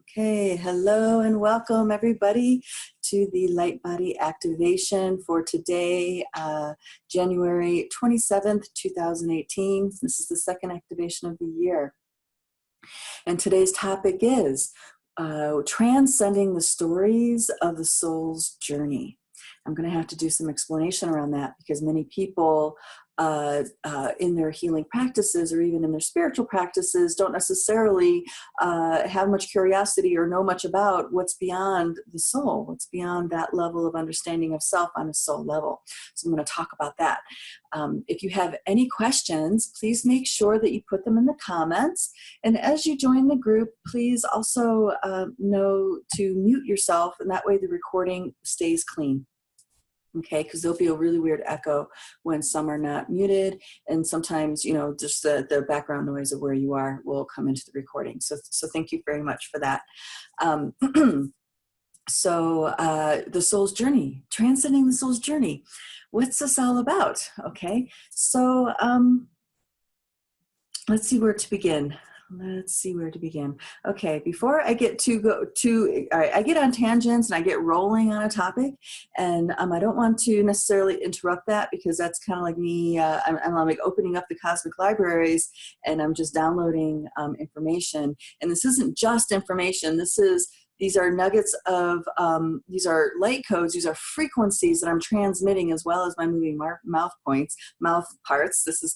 Okay, hello and welcome everybody to the Lightbody Activation for today, January 27th, 2018. This is the second activation of the year. And today's topic is transcending the stories of the soul's journey. I'm going to have to do some explanation around that because many people in their healing practices or even in their spiritual practices don't necessarily have much curiosity or know much about what's beyond the soul, what's beyond that level of understanding of self on a soul level. So I'm going to talk about that. If you have any questions, please make sure that you put them in the comments. And as you join the group, please also know to mute yourself, and that way the recording stays clean. Okay, because there'll be a really weird echo when some are not muted, and sometimes, you know, just the background noise of where you are will come into the recording. So thank you very much for that. The soul's journey, transcending the soul's journey. What's this all about? Okay, so let's see where to begin. Okay, before I get I get on tangents and I get rolling on a topic, and I don't want to necessarily interrupt that because that's kind of like me. I'm like opening up the cosmic libraries and I'm just downloading information. And this isn't just information. These are nuggets of, these are light codes, these are frequencies that I'm transmitting as well as my moving mouth parts. This is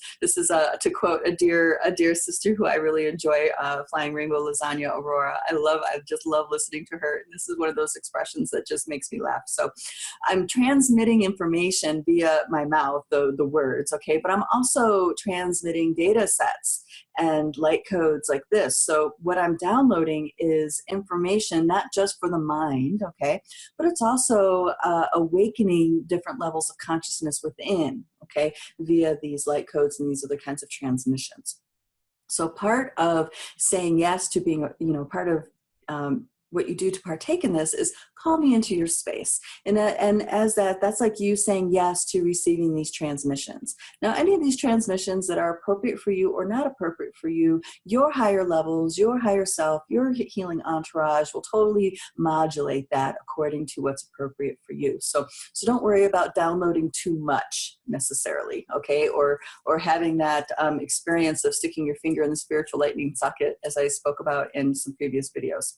to quote a dear sister who I really enjoy, Flying Rainbow Lasagna Aurora. I just love listening to her. This is one of those expressions that just makes me laugh. So I'm transmitting information via my mouth, the words, okay? But I'm also transmitting data sets and light codes like this. So what I'm downloading is information not just for the mind, okay, but it's also awakening different levels of consciousness within, okay, via these light codes and these other kinds of transmissions. So part of saying yes to being, part of what you do to partake in this is call me into your space. And as that's like you saying yes to receiving these transmissions. Now, any of these transmissions that are appropriate for you or not appropriate for you, your higher levels, your higher self, your healing entourage will totally modulate that according to what's appropriate for you. So don't worry about downloading too much necessarily, okay? Or having that experience of sticking your finger in the spiritual lightning socket, as I spoke about in some previous videos.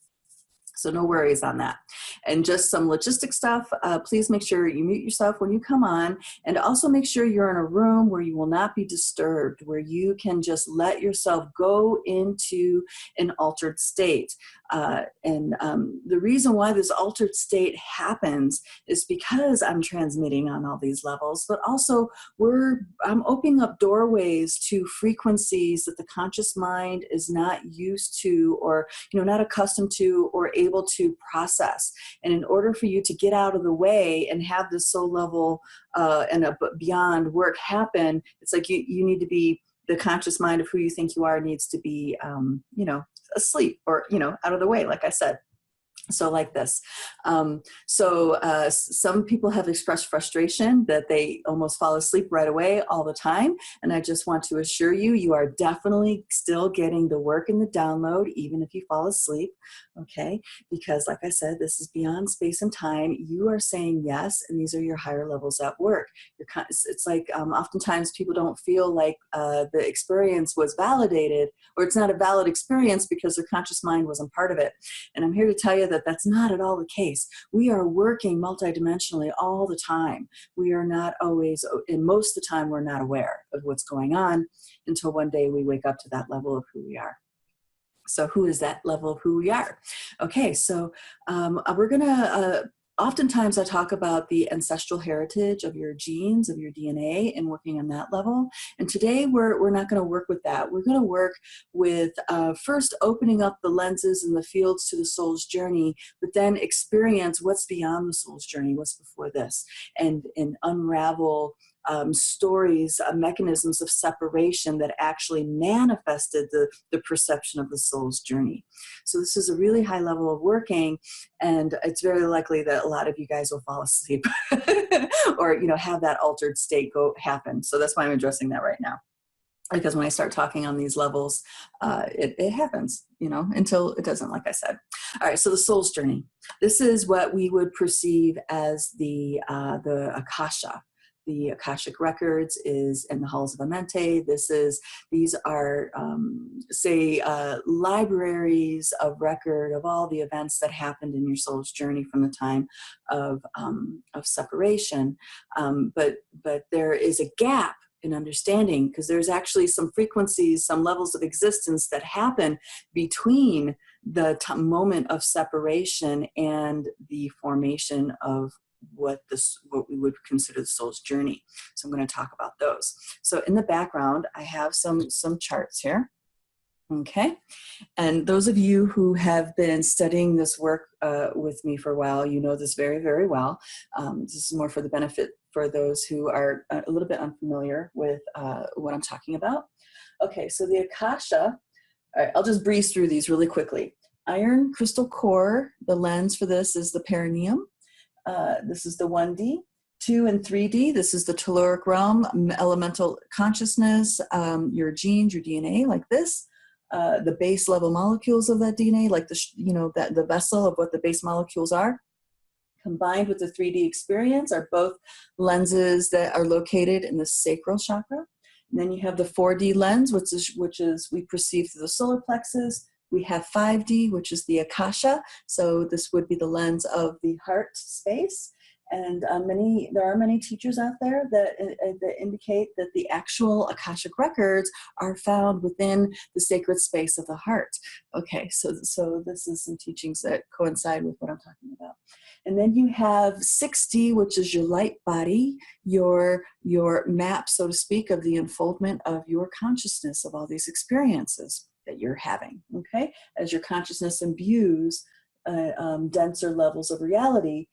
So no worries on that. And just some logistic stuff, please make sure you mute yourself when you come on, and also make sure you're in a room where you will not be disturbed, where you can just let yourself go into an altered state. The reason why this altered state happens is because I'm transmitting on all these levels, but also I'm opening up doorways to frequencies that the conscious mind is not used to, or not accustomed to, or able to process. And in order for you to get out of the way and have this soul level and beyond work happen, it's like you need to be, the conscious mind of who you think you are needs to be, asleep or, out of the way, like I said. So like this. Some people have expressed frustration that they almost fall asleep right away all the time. And I just want to assure you, you are definitely still getting the work in the download, even if you fall asleep. Okay. Because like I said, this is beyond space and time. You are saying yes. And these are your higher levels at work. It's like, oftentimes people don't feel like the experience was validated, or it's not a valid experience because their conscious mind wasn't part of it. And I'm here to tell you that that's not at all the case. We are working multidimensionally all the time. We are not always, and most of the time, we're not aware of what's going on until one day we wake up to that level of who we are. So who is that level of who we are? Okay, so we're going to oftentimes I talk about the ancestral heritage of your genes, of your DNA, and working on that level. And today we're not going to work with that. We're going to work with first opening up the lenses and the fields to the soul's journey, but then experience what's beyond the soul's journey, what's before this, and unravel stories, mechanisms of separation that actually manifested the perception of the soul's journey. So this is a really high level of working, and it's very likely that a lot of you guys will fall asleep or have that altered state happen. So that's why I'm addressing that right now. because when I start talking on these levels, it happens, you know, until it doesn't, like I said. All right, so the soul's journey. This is what we would perceive as the Akasha. The Akashic Records is in the halls of Amenti. These are, libraries of record of all the events that happened in your soul's journey from the time of separation. But there is a gap in understanding, because there's actually some frequencies, some levels of existence that happen between the moment of separation and the formation of what we would consider the soul's journey. So I'm going to talk about those. So in the background, I have some charts here. Okay. And those of you who have been studying this work with me for a while, you know this very, very well. This is more for the benefit for those who are a little bit unfamiliar with what I'm talking about. Okay, so the Akasha, all right, I'll just breeze through these really quickly. Iron crystal core, the lens for this is the perineum. This is the 1D. 2 and 3D, this is the telluric realm, elemental consciousness, your genes, your DNA, like this. The base level molecules of that DNA, like the vessel of what the base molecules are, combined with the 3D experience, are both lenses that are located in the sacral chakra. And then you have the 4D lens, which is we perceive through the solar plexus. We have 5D, which is the Akasha. So this would be the lens of the heart space. And there are many teachers out there that indicate that the actual Akashic records are found within the sacred space of the heart. Okay, so this is some teachings that coincide with what I'm talking about. And then you have 6D, which is your light body, your map, so to speak, of the unfoldment of your consciousness of all these experiences that you're having, okay? As your consciousness imbues denser levels of reality,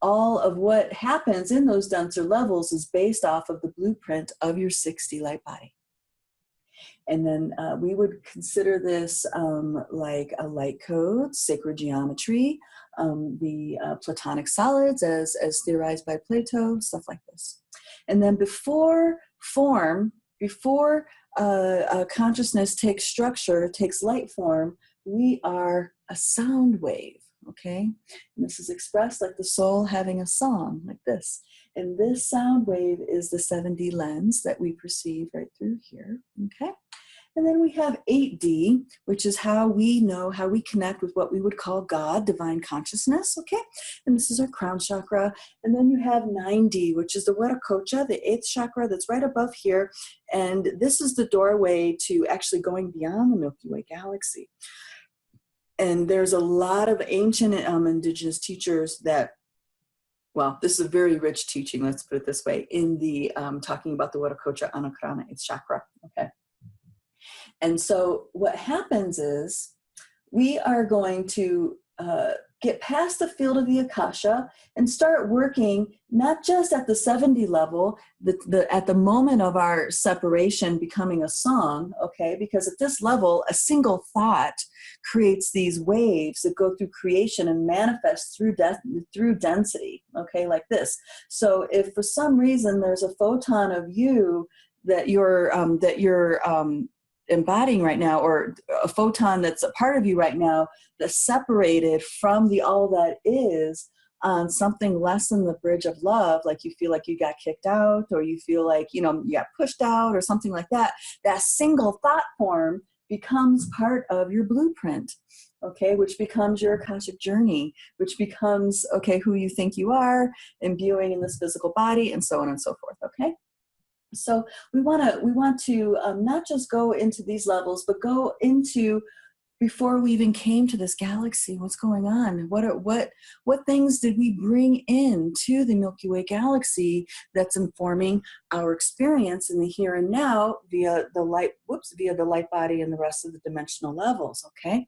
all of what happens in those denser levels is based off of the blueprint of your 6D light body. And then we would consider this like a light code, sacred geometry, the Platonic solids as theorized by Plato, stuff like this. And then before consciousness takes structure, takes light form, we are a sound wave. Okay, and this is expressed like the soul having a song, like this. And this sound wave is the 7D lens that we perceive right through here. Okay, and then we have 8D, which is how we connect with what we would call God, divine consciousness. Okay, and this is our crown chakra. And then you have 9D, which is the Viracocha, the 8th chakra that's right above here. And this is the doorway to actually going beyond the Milky Way galaxy. And there's a lot of ancient indigenous teachers that, well, this is a very rich teaching, let's put it this way, in the talking about the Viracocha Anakarana 8th chakra, okay? And so what happens is we are going to get past the field of the Akasha and start working not just at the 7D level, at the moment of our separation becoming a song, okay? Because at this level, a single thought creates these waves that go through creation and manifest through density, okay, like this. So if for some reason there's a photon of you that you're embodying right now, or a photon that's a part of you right now that's separated from the all that is on something less than the bridge of love, like you feel like you got kicked out, or you feel like, you got pushed out or something like that, that single thought form becomes part of your blueprint, okay, which becomes your Akashic journey, which becomes, okay, who you think you are, imbuing in this physical body, and so on and so forth, okay? So we want to not just go into these levels, but go into, before we even came to this galaxy, what's going on? What things did we bring in to the Milky Way galaxy that's informing our experience in the here and now via the light body and the rest of the dimensional levels, okay?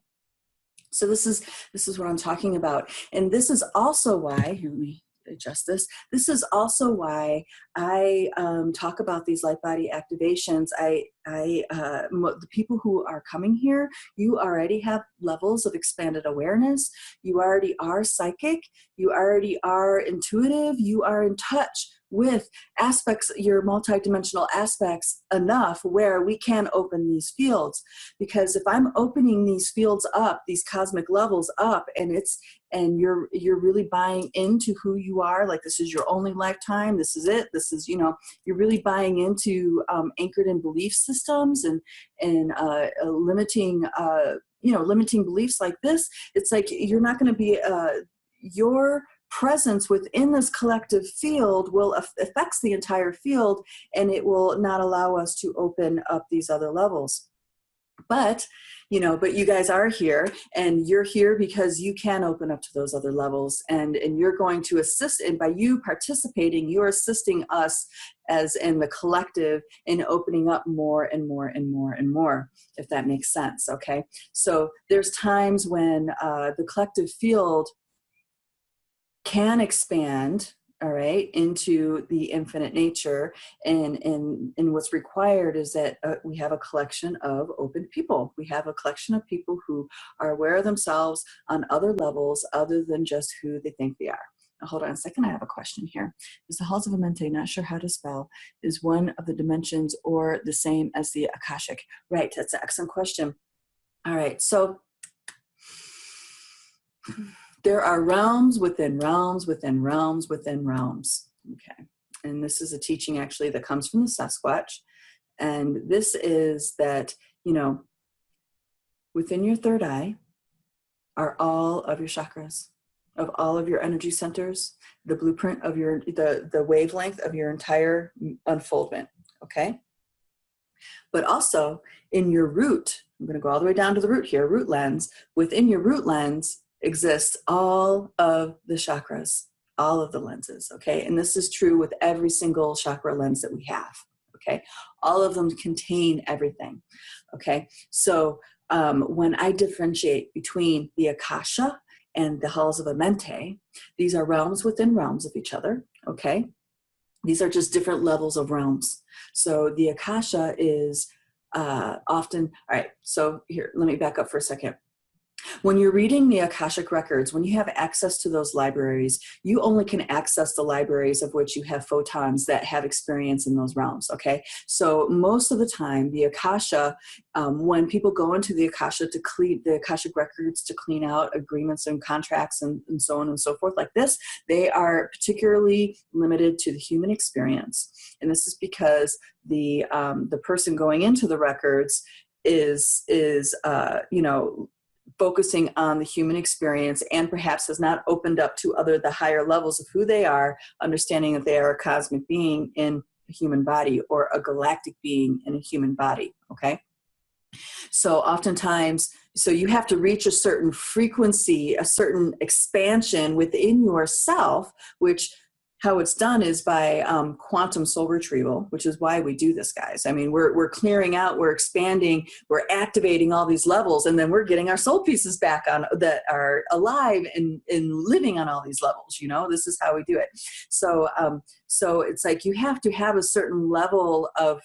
So this is what I'm talking about. And this is also why, let me adjust this. This is also why I talk about these Lightbody activations. The people who are coming here, you already have levels of expanded awareness. You already are psychic. You already are intuitive. You are in touch with aspects, your multidimensional aspects enough where we can open these fields. Because if I'm opening these fields up, these cosmic levels up, and you're really buying into who you are, like this is your only lifetime, this is it, this is, you're really buying into anchored in belief systems and limiting limiting beliefs like this. It's like you're not going to be your presence within this collective field will affects the entire field, and it will not allow us to open up these other levels. But you guys are here, and you're here because you can open up to those other levels, and you're going to assist, and by you participating, you're assisting us as in the collective in opening up more and more and more and more, if that makes sense. Okay, so there's times when the collective field can expand, all right, into the infinite nature, and what's required is that we have a collection of open people. We have a collection of people who are aware of themselves on other levels other than just who they think they are. Now, hold on a second, I have a question here. Is the halls of Amenti, not sure how to spell, is one of the dimensions or the same as the Akashic? Right, that's an excellent question. All right, so there are realms within realms within realms within realms. Okay. And this is a teaching actually that comes from the Sasquatch. And this is that, within your third eye are all of your chakras, of all of your energy centers, the blueprint of the wavelength of your entire unfoldment. Okay. But also in your root, I'm going to go all the way down to the root here, root lens. Within your root lens exists all of the chakras, all of the lenses, okay? And this is true with every single chakra lens that we have, okay? All of them contain everything, okay? So when I differentiate between the Akasha and the halls of Amenti, these are realms within realms of each other, okay? These are just different levels of realms. So the Akasha is often, all right, so here, let me back up for a second. When you're reading the Akashic Records, when you have access to those libraries, you only can access the libraries of which you have photons that have experience in those realms, okay? So most of the time, the Akasha, when people go into the Akasha to clean, the Akashic Records to clean out agreements and contracts and so on and so forth like this, they are particularly limited to the human experience. And this is because the person going into the records is focusing on the human experience and perhaps has not opened up to the higher levels of who they are, understanding that they are a cosmic being in a human body or a galactic being in a human body, okay? So oftentimes, so you have to reach a certain frequency, a certain expansion within yourself, which how it's done is by quantum soul retrieval, which is why we do this, guys. I mean, we're clearing out, we're expanding, we're activating all these levels, and then we're getting our soul pieces back on that are alive and living on all these levels. This is how we do it. So, so it's like you have to have a certain level of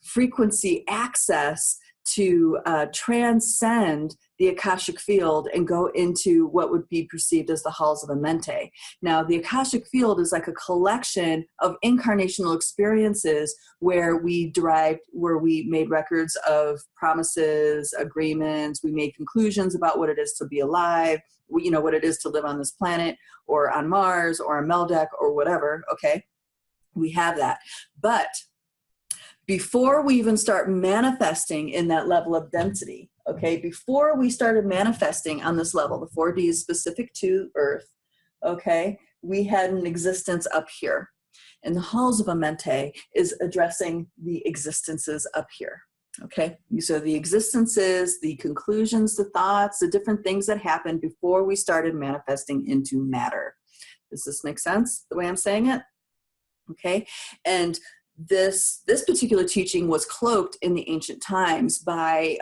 frequency access to transcend the Akashic field and go into what would be perceived as the halls of Amenti. Now, the Akashic field is like a collection of incarnational experiences where we made records of promises, agreements, we made conclusions about what it is to be alive, what it is to live on this planet or on Mars or on Meldeck or whatever, okay? We have that. But before we even start manifesting in that level of density, okay, before we started manifesting on this level, the 4D is specific to Earth, okay, we had an existence up here. And the halls of Amenti is addressing the existences up here, okay? So the existences, the conclusions, the thoughts, the different things that happened before we started manifesting into matter. Does this make sense, the way I'm saying it? Okay, and this particular teaching was cloaked in the ancient times by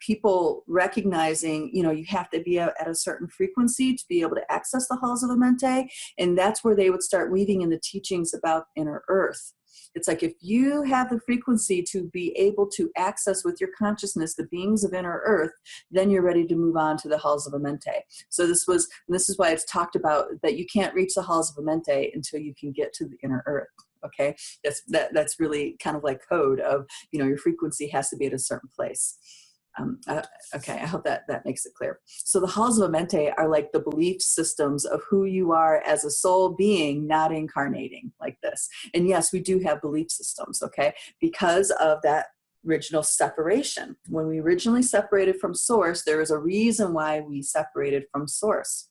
people recognizing, you have to be at a certain frequency to be able to access the halls of Amenti, and that's where they would start weaving in the teachings about inner Earth. It's like if you have the frequency to be able to access with your consciousness the beings of inner Earth, then you're ready to move on to the halls of Amenti. So this is why it's talked about that you can't reach the halls of Amenti until you can get to the inner Earth. Okay. That's really kind of like code of, your frequency has to be at a certain place. Okay, I hope that makes it clear. So the halls of Amenti are like the belief systems of who you are as a soul being, not incarnating like this. And yes, we do have belief systems, okay, because of that original separation. When we originally separated from source, there is a reason why we separated from source.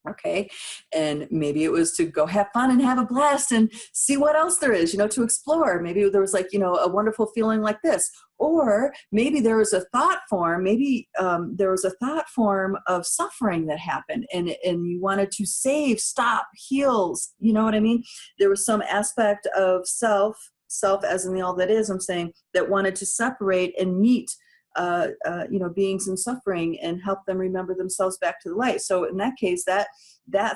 Okay. And maybe it was to go have fun and have a blast and see what else there is, to explore. Maybe there was like, a wonderful feeling like this, or maybe there was a thought form, there was a thought form of suffering that happened and you wanted to save, stop, heals. You know what I mean? There was some aspect of self as in the all that is, I'm saying, that wanted to separate and meet beings in suffering and help them remember themselves back to the light. So in that case, that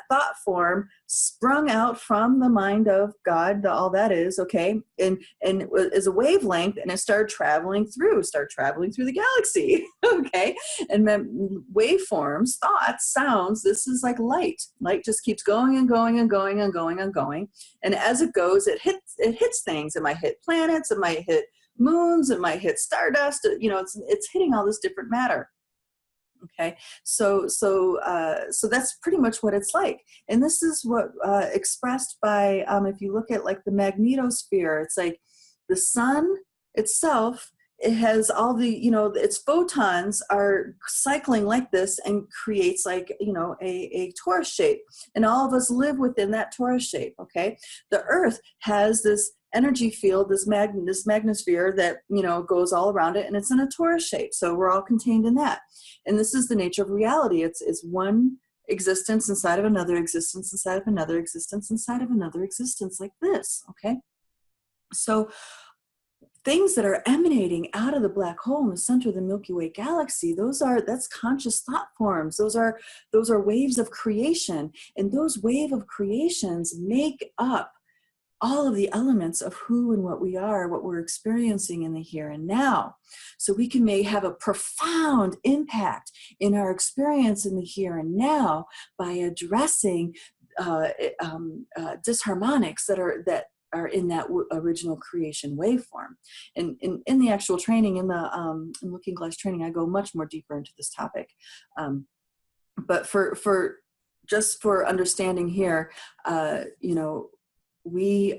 thought form sprung out from the mind of God, the all that is, okay, and it is a wavelength, and it started traveling through the galaxy, okay, and then waveforms, thoughts, sounds. This is like light. Light just keeps going and going and going and going and going, and as it goes, it hits things. It might hit planets. It might hit moons, it might hit stardust, it's hitting all this different matter. Okay, so that's pretty much what it's like. And this is what expressed by, if you look at like the magnetosphere, it's like the sun itself, it has all the, its photons are cycling like this and creates like, a torus shape. And all of us live within that torus shape, okay? The earth has this energy field, this magnetosphere that, goes all around it, and it's in a torus shape. So we're all contained in that. And this is the nature of reality. It's one existence inside of another existence, inside of another existence, inside of another existence, like this, okay? So things that are emanating out of the black hole in the center of the Milky Way galaxy, that's conscious thought forms. Those are waves of creation. And those wave of creations make up all of the elements of who and what we are, what we're experiencing in the here and now. So we may have a profound impact in our experience in the here and now by addressing disharmonics that are in that original creation waveform. And in the actual training, in the Looking Glass training, I go much more deeper into this topic. But for understanding here, we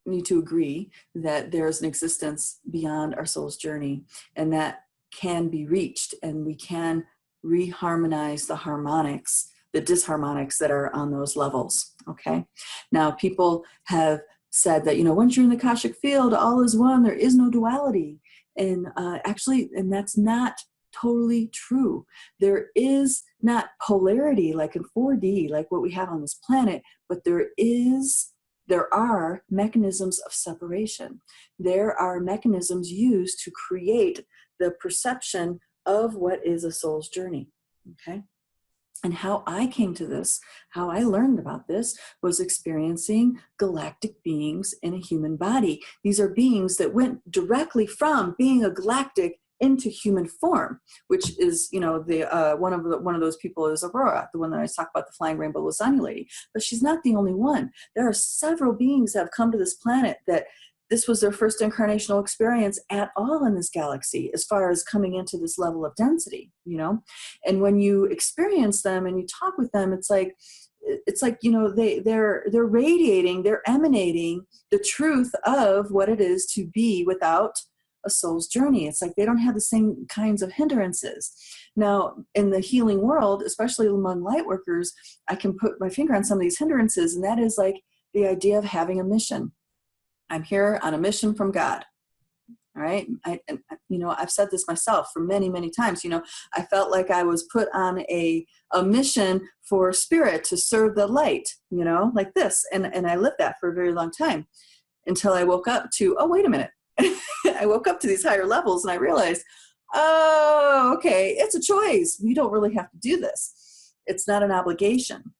need to agree that there's an existence beyond our soul's journey, and that can be reached, and we can reharmonize the harmonics, the disharmonics that are on those levels, okay? Now, people have said that, once you're in the Akashic field, all is one, there is no duality. And actually, and that's not totally true. There is not polarity like in 4D, like what we have on this planet, but there are mechanisms of separation. There are mechanisms used to create the perception of what is a soul's journey, okay? And how I came to this, how I learned about this, was experiencing galactic beings in a human body. These are beings that went directly from being a galactic into human form, which is, one of those people is Aurora, the one that I talk about, the flying rainbow lasagna lady. But she's not the only one. There are several beings that have come to this planet that this was their first incarnational experience at all in this galaxy, as far as coming into this level of density, And when you experience them and you talk with them, it's like, they're radiating, they're emanating the truth of what it is to be without a soul's journey. It's like they don't have the same kinds of hindrances. Now, in the healing world, especially among light workers, I can put my finger on some of these hindrances, and that is like the idea of having a mission. I'm here on a mission from God. All right. I've said this myself for many, many times. I felt like I was put on a mission for spirit to serve the light, like this. And I lived that for a very long time until I woke up to, oh, wait a minute. I woke up to these higher levels and I realized, oh, okay, it's a choice. You don't really have to do this. It's not an obligation.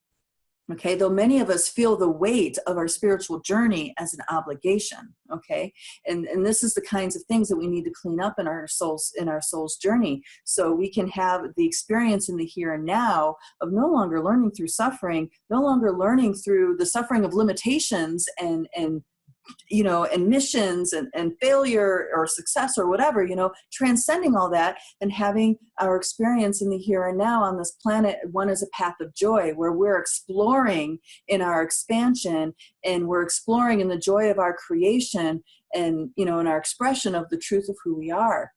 Okay, though many of us feel the weight of our spiritual journey as an obligation. Okay, and this is the kinds of things that we need to clean up in our soul's journey, so we can have the experience in the here and now of no longer learning through suffering, no longer learning through the suffering of limitations and and missions and failure or success or whatever, transcending all that and having our experience in the here and now on this planet, one is a path of joy where we're exploring in our expansion, and we're exploring in the joy of our creation, and, in our expression of the truth of who we are.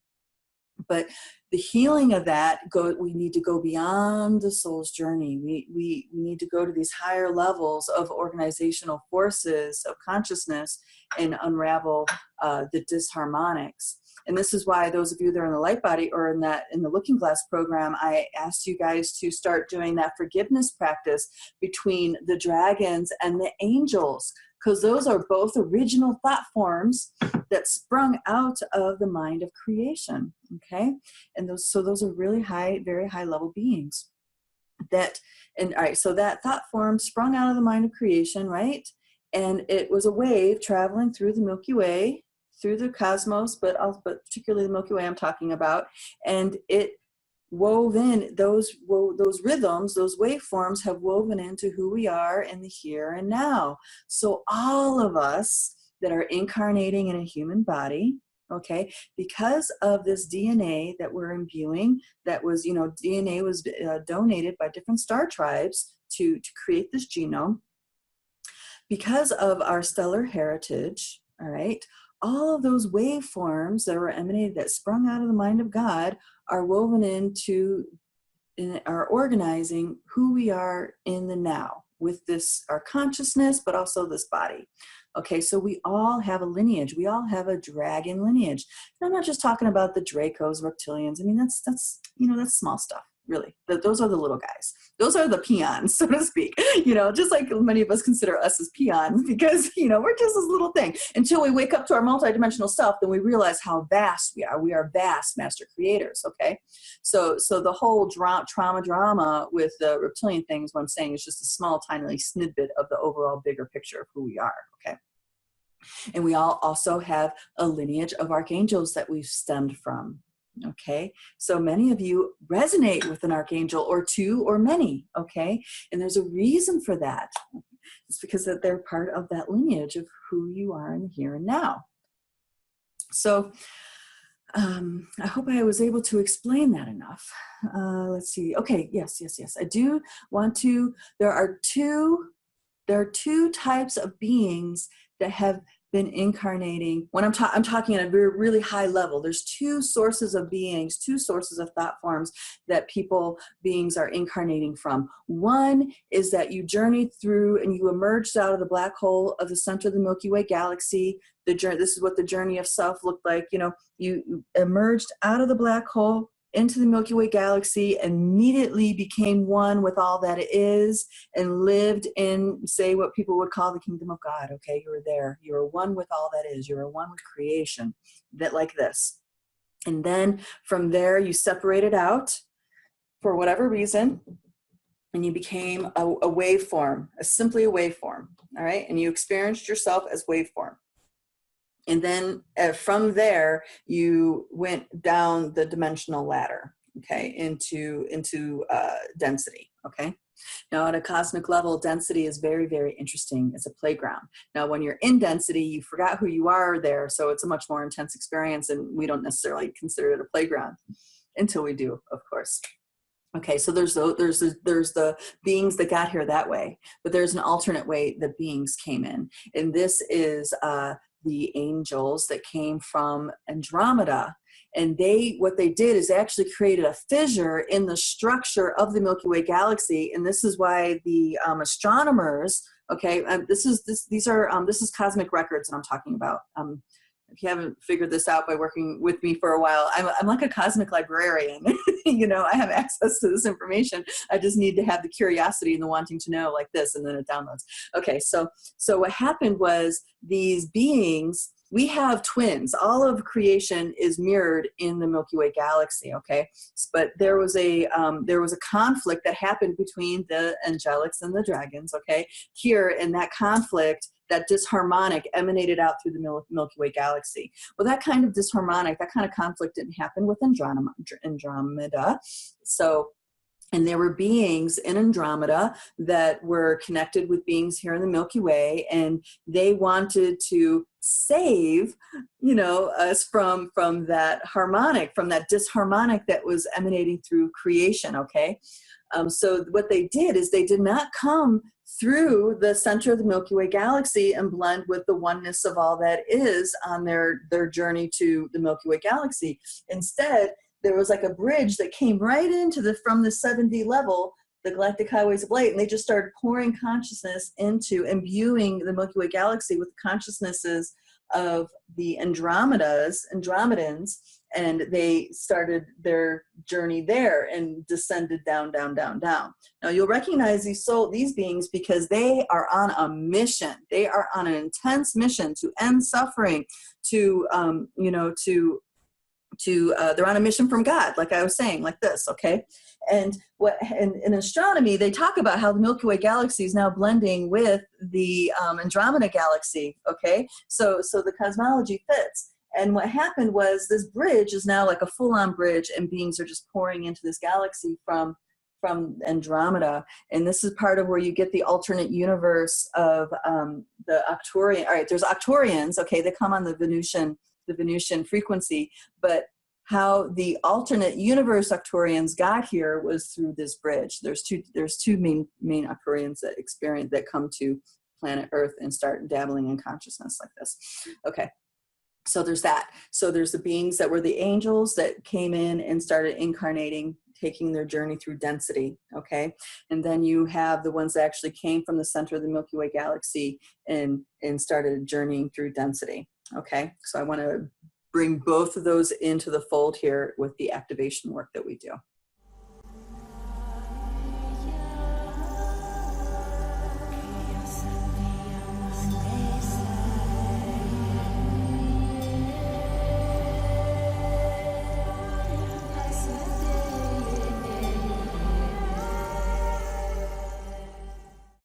But the healing of that, we need to go beyond the soul's journey. We need to go to these higher levels of organizational forces of consciousness and unravel the disharmonics. And this is why those of you that are in the Lightbody or in the Looking Glass program, I asked you guys to start doing that forgiveness practice between the dragons and the angels, because those are both original thought forms that sprung out of the mind of creation. Okay, and those are really high, very high level beings. All right, so that thought form sprung out of the mind of creation, right? And it was a wave traveling through the Milky Way, through the cosmos, but particularly the Milky Way I'm talking about, and it wove in those rhythms, those waveforms have woven into who we are in the here and now. So all of us that are incarnating in a human body, okay, because of this DNA that we're imbuing, that was, DNA was donated by different star tribes to create this genome, because of our stellar heritage, all right, all of those waveforms that were emanated, that sprung out of the mind of God, are woven are organizing who we are in the now with this, our consciousness, but also this body. Okay, so we all have a lineage. We all have a dragon lineage. And I'm not just talking about the Dracos, reptilians. I mean, that's small stuff, really. Those are the little guys. Those are the peons, so to speak. Just like many of us consider us as peons, because, we're just this little thing. Until we wake up to our multidimensional self, then we realize how vast we are. We are vast master creators, okay? So the whole drama with the reptilian thing is what I'm saying, is just a small, tiny snippet of the overall bigger picture of who we are, okay? And we all also have a lineage of archangels that we've stemmed from. Okay, so many of you resonate with an archangel or two or many, okay? And there's a reason for that. It's because that they're part of that lineage of who you are in the here and now. So I hope I was able to explain that enough. Let's see. Okay, yes. I do want to, there are two types of beings that have been incarnating. When I'm talking at a very, really high level, there's two sources of beings, two sources of thought forms that beings are incarnating from. One is that you journeyed through and you emerged out of the black hole of the center of the Milky Way galaxy. This is what the journey of self looked like. You emerged out of the black hole into the Milky Way galaxy, immediately became one with all that it is, and lived in, say, what people would call the kingdom of God. Okay, you were there. You were one with all that is. You were one with creation, that like this. And then from there, you separated out for whatever reason, and you became a waveform, simply a waveform. All right, and you experienced yourself as waveform. And then from there, you went down the dimensional ladder, okay, into density, okay? Now, at a cosmic level, density is very, very interesting. It's a playground. Now, when you're in density, you forgot who you are there, so it's a much more intense experience, and we don't necessarily consider it a playground until we do, of course. Okay, so there's the beings that got here that way, but there's an alternate way that beings came in, and this is the angels that came from Andromeda. And what they did is they actually created a fissure in the structure of the Milky Way galaxy. And this is why the astronomers, okay, this is Cosmic Records that I'm talking about. If you haven't figured this out by working with me for a while, I'm like a cosmic librarian. I have access to this information. I just need to have the curiosity and the wanting to know, like this, and then it downloads. Okay, so what happened was these beings we have twins. All of creation is mirrored in the Milky Way galaxy, okay? But there was a conflict that happened between the angelics and the dragons, okay? Here, in that conflict, that disharmonic emanated out through the Milky Way galaxy. Well, that kind of disharmonic, that kind of conflict didn't happen with Andromeda. So, and there were beings in Andromeda that were connected with beings here in the Milky Way, and they wanted to save, you know, us from that harmonic, from that disharmonic that was emanating through creation, okay? So what they did is they did not come through the center of the Milky Way galaxy and blend with the oneness of all that is on their journey to the Milky Way galaxy. Instead, there was like a bridge that came right into from the 7D level, the galactic highways of light, and they just started pouring consciousness into imbuing the Milky Way galaxy with consciousnesses of the Andromedans, and they started their journey there and descended down, down, down, down. Now you'll recognize these beings because they are on a mission. They are on an intense mission to end suffering, to they're on a mission from God, like I was saying, like this, okay? And in astronomy, they talk about how the Milky Way galaxy is now blending with the Andromeda galaxy, okay? So the cosmology fits. And what happened was this bridge is now like a full-on bridge, and beings are just pouring into this galaxy from Andromeda. And this is part of where you get the alternate universe of the Octorian. All right, there's Octorians, okay, they come on the Venusian frequency, but how the alternate universe Octorians got here was through this bridge. There's two main Octorians that come to planet Earth and start dabbling in consciousness like this. Okay. So there's that. So there's the beings that were the angels that came in and started incarnating, taking their journey through density, okay? And then you have the ones that actually came from the center of the Milky Way galaxy and started journeying through density, okay? So I want to bring both of those into the fold here with the activation work that we do.